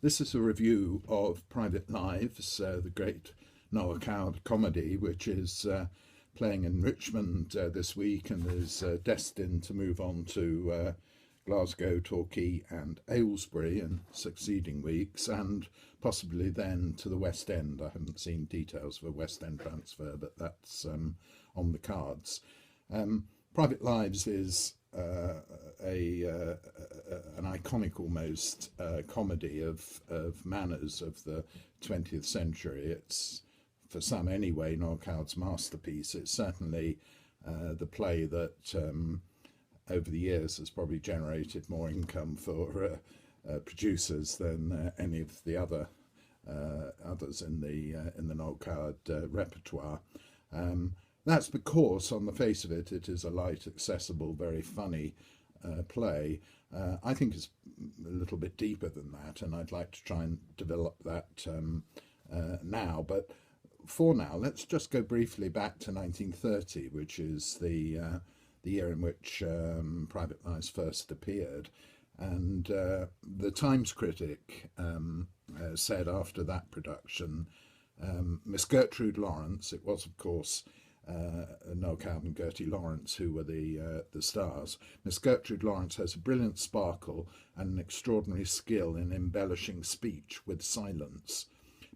This is a review of Private Lives, the great Noel comedy, which is playing in Richmond this week and is destined to move on to Glasgow, Torquay and Aylesbury in succeeding weeks, and possibly then to the West End. I haven't seen details of a West End transfer, but that's on the cards. Private Lives is an iconic almost comedy of manners of the 20th century. It's, for some anyway, Noel Coward's masterpiece. It's certainly the play that over the years has probably generated more income for producers than any of the others in the Noel Coward repertoire. That's because, on the face of it, it is a light, accessible, very funny play. I think it's a little bit deeper than that, and I'd like to try and develop that now. But for now, let's just go briefly back to 1930, which is the year in which Private Lives first appeared. And the Times critic said after that production, Miss Gertrude Lawrence, it was of course Noel Coward and Gertie Lawrence who were the stars. Miss Gertrude Lawrence has a brilliant sparkle and an extraordinary skill in embellishing speech with silence.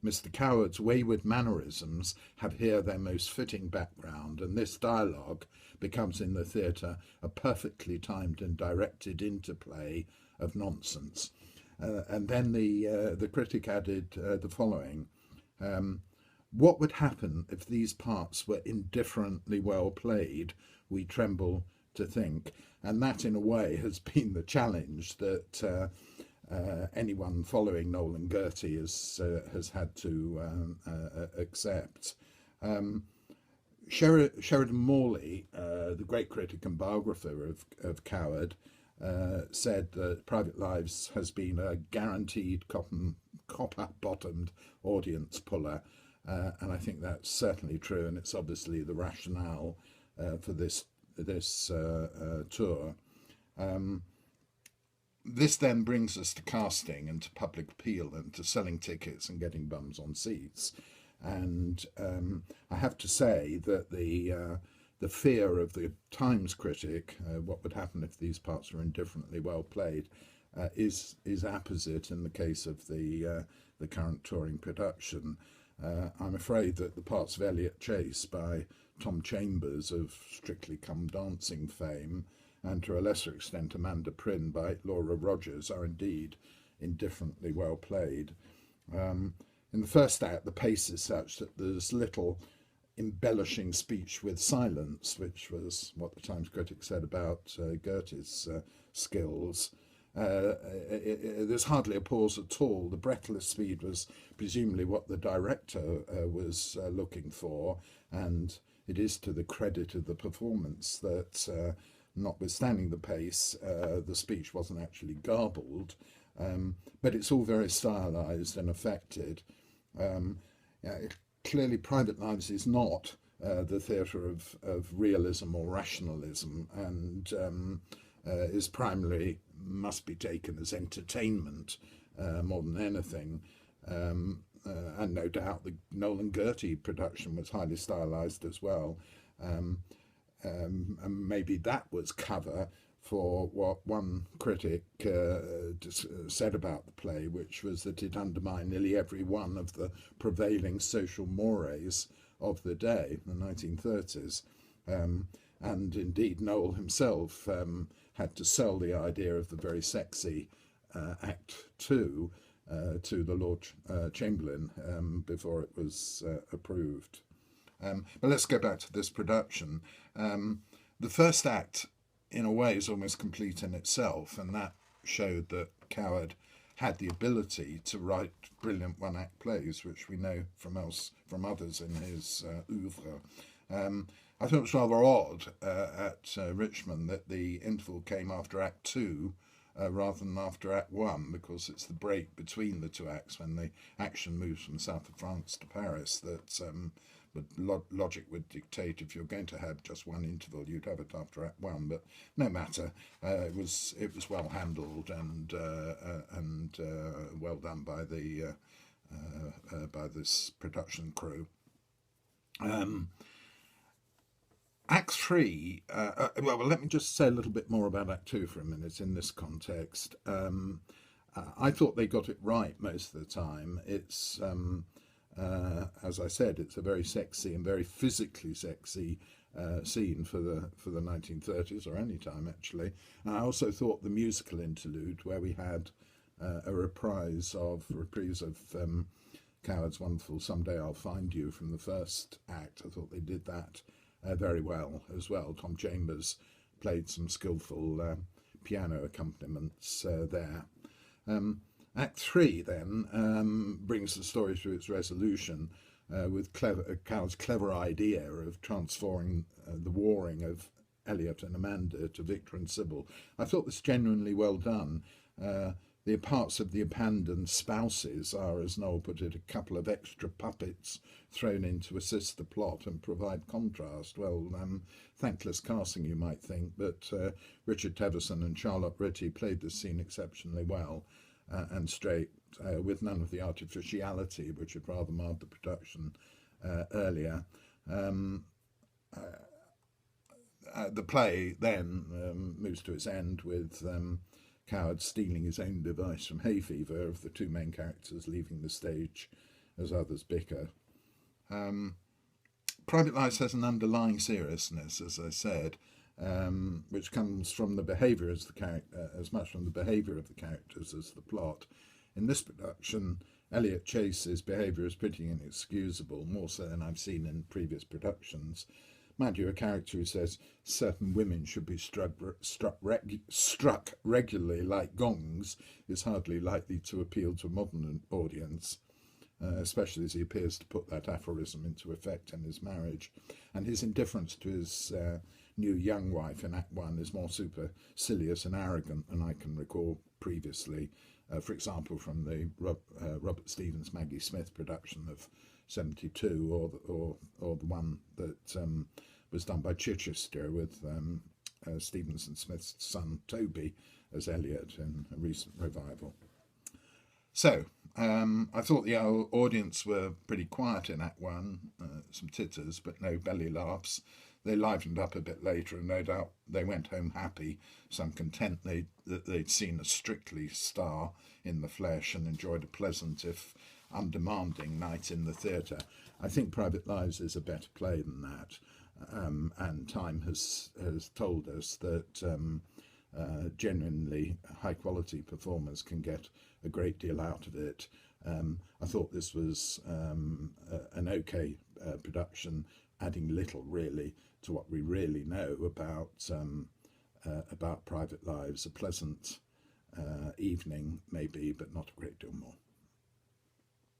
Mr. Coward's wayward mannerisms have here their most fitting background, and this dialogue becomes in the theatre a perfectly timed and directed interplay of nonsense. And then the critic added the following. What would happen if these parts were indifferently well played? We tremble to think. And that, in a way, has been the challenge that anyone following Noel and Gertie has had to accept. Sheridan Morley, the great critic and biographer of Coward, said that Private Lives has been a guaranteed copper-bottomed audience puller. And I think that's certainly true, and it's obviously the rationale for this tour. This then brings us to casting and to public appeal and to selling tickets and getting bums on seats. And I have to say that the fear of the Times critic, what would happen if these parts were indifferently well played, is apposite in the case of the current touring production. I'm afraid that the parts of Elyot Chase by Tom Chambers of Strictly Come Dancing fame, and to a lesser extent Amanda Prynne by Laura Rogers, are indeed indifferently well played. In the first act, the pace is such that there's little embellishing speech with silence, which was what the Times critic said about Gertie's skills. There's hardly a pause at all. The breathless speed was presumably what the director was looking for, and it is to the credit of the performance that, notwithstanding the pace, the speech wasn't actually garbled, but it's all very stylized and affected. Clearly, Private Lives is not the theatre of realism or rationalism, and is primarily must be taken as entertainment more than anything. And no doubt the Noel and Gertie production was highly stylized as well. And maybe that was cover for what one critic said about the play, which was that it undermined nearly every one of the prevailing social mores of the day, the 1930s. And indeed, Noel himself had to sell the idea of the very sexy Act 2 to the Lord Chamberlain before it was approved. But let's go back to this production. The first act, in a way, is almost complete in itself, and that showed that Coward had the ability to write brilliant one-act plays, which we know from others in his oeuvre. I thought it was rather odd at Richmond that the interval came after Act 2 rather than after Act 1, because it's the break between the two acts when the action moves from south of France to Paris that but logic would dictate if you're going to have just one interval, you'd have it after Act One. But no matter, it was well handled and well done by the by this production crew. Act Three. Well, let me just say a little bit more about Act Two for a minute in this context. I thought they got it right most of the time. It's as I said, it's a very sexy and very physically sexy scene for the 1930s, or any time actually. And I also thought the musical interlude, where we had a reprise of Coward's wonderful "Someday I'll Find You" from the first act. I thought they did that very well as well. Tom Chambers played some skillful piano accompaniments there. Act Three then brings the story to its resolution with Coward's clever idea of transforming the warring of Elyot and Amanda to Victor and Sybil. I thought this genuinely well done. The parts of the abandoned spouses are, as Noel put it, a couple of extra puppets thrown in to assist the plot and provide contrast. Well, thankless casting, you might think, but Richard Teverson and Charlotte Ritchie played this scene exceptionally well and straight, with none of the artificiality which had rather marred the production earlier. The play then moves to its end with Coward stealing his own device from hay fever, of the two main characters leaving the stage as others bicker. Private Lives has an underlying seriousness, as I said, which comes from the behaviour as much from the behaviour of the characters as the plot. In this production, Elyot Chase's behaviour is pretty inexcusable, more so than I've seen in previous productions. Mind you, a character who says certain women should be struck regularly like gongs is hardly likely to appeal to a modern audience, especially as he appears to put that aphorism into effect in his marriage. And his indifference to his new young wife in Act One is more supercilious and arrogant than I can recall previously. For example, from the Robert Stevens, Maggie Smith production of 72, or the one that was done by Chichester with Stevens and Smith's son Toby as Elyot in a recent revival. So I thought the audience were pretty quiet in Act One, some titters but no belly laughs. They livened up a bit later, and no doubt they went home happy, some content that they'd seen a Strictly star in the flesh and enjoyed a pleasant, if undemanding, night in the theatre. I think Private Lives is a better play than that, and time has told us that genuinely high-quality performers can get a great deal out of it. I thought this was an okay production, adding little really to what we really know about Private Lives. A pleasant evening maybe, but not a great deal more.